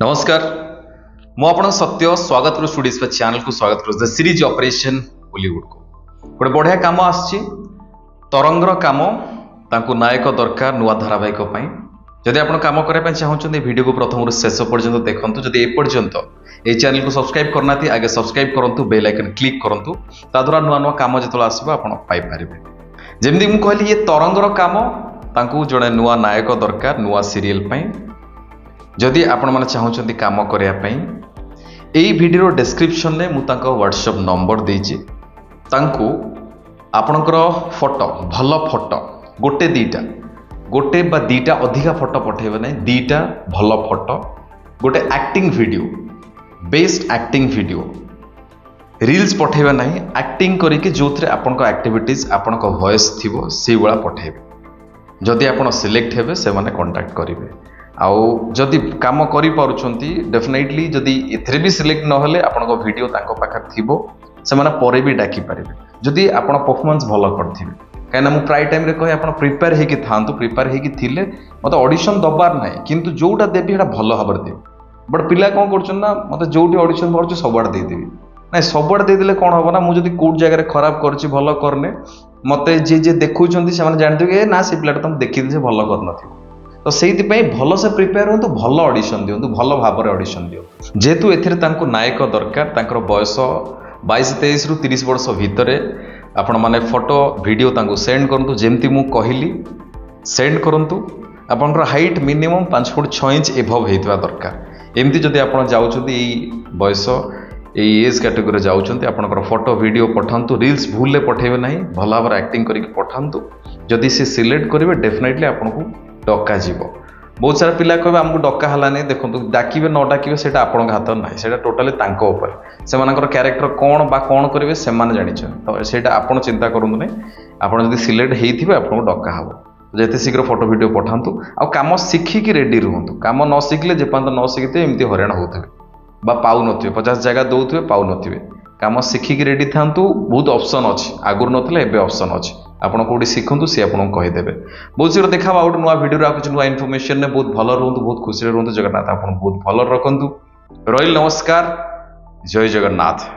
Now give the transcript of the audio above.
नमस्कार मु आपन सत्य स्वागत करू स्टूडियोज पे चैनल को स्वागत करू द सीरीज ऑपरेशन बॉलीवुड को गोटे बढ़िया काम आछि तरंगर काम तांको नायक दरकार नुआ धारावाहिक पई जदि आपण काम करे पई चाहउछन वीडियो को प्रथम रु शेष पर्यंत देखंतु जदि ए पर्यंत ए चैनल को सब्सक्राइब करनाती आगे सब्सक्राइब करंतु बेल आइकन क्लिक करंतु ता द्वारा नुआ नुआ काम जतला आसीबा आपण पाई परिबे जेमदि मु कहली ये तरंगर काम तांको जणे नुआ नायक दरकार नुआ सीरियल पई जदि आपण माने चाहउछन काम करिया पई एई वीडियो डिस्क्रिप्शन ने मु तांको व्हाट्सएप नंबर देछि तांको आपणकर फोटो भल फोटो गोटे बा दीटा अधिका फोटो पठेबे नै दीटा भल फोटो गोटे acting video best acting video reels पठेबे नै एक्टिंग करिके जोथरे आपणको एक्टिविटीज आपणको वॉइस थिबो से वाला पठेबे जदि आपण सिलेक्ट हेबे से माने कांटेक्ट करिवे आउ जदि काम करि पारुछंती डेफिनेटली जदि एथरे भी सिलेक्ट न होले आपनको वीडियो तांको पाखर थिबो से माने परे भी डाकी पारिबे जदि आपण परफॉर्मेंस भलो करथिबे काना मु प्राय टाइम रे कहे आपण प्रिपेयर हे कि थांतु प्रिपेयर हे कि थिले मते ऑडिशन दबार नै किंतु जोटा देबी एटा भलो हबर दे बट पिला कोन करछन ना मते जोटी ऑडिशन भरछु सबड दे देबी नै सबड दे देले कोन होबो ना मु जदि कोड जगह रे खराब करछि भलो करने मते जे देखुछंती से माने जानते कि ना से पिलाटा तुम देखि दे भलो करनथि तो से भल से प्रिपेयर हो भल ऑडिशन दिंतु भल भाव ऑडिशन दिंतु जेहेतु एथिरे तांको नायक दरकार तांकर बयस 22-23 रु 30 वर्ष भितर आपण माने फोटो वीडियो तांको सेंड करंतु जेमती मु कहिली सेंड करंतु आपनकर हाइट मिनिमम 5 फुट 6 इंच एभव हेतवा दरकार एमती जदि आपण जाउछंती एई बयस एई एज कैटेगरी जाउछंती आपनकर फोटो वीडियो पठांतु रील्स भूल ले पठेबे नाही भला भाव एक्टिंग करिक पठांतु जदि से सिलेक्ट करिवे डेफिनेटली आपनको डका जीव बहुत सारा पिला कहे आमको डका हलानी देखो डाकिबे न डाकिबे सेटा आपण हाथ ना सेटा टोटाली तांको ऊपर से मानकर कैरेक्टर कौन बा कौन करेंगे से माने जानिछन तो सेटा आपण चिंता करंतु नै आपण जदि सिलेक्ट हेइथिबे आपण डका हबो जेते शीघ्र फोटो वीडियो पठांतु आ काम सिखी की रेडी रहंतु काम न सिखले जे पांत न सिखते एमती हराण होथबे बा पाउ नथिबे 50 जगह दोथबे पाउ नथिबे काम सिखी की रेडी थांतु बहुत ऑप्शन अछि आगुर नथले एबे ऑप्शन अछि आपण कोडी सिखंतु से आपण कहि देबे बहुत शीघ्र देखा आउट नुआ वीडियो रा कुछ नुआ इन्फॉर्मेशन ने बहुत भलो रहंतु बहुत खुशी रहंतु जगन्नाथ आपण बहुत भलो रखंतु रहिल नमस्कार जय जगन्नाथ।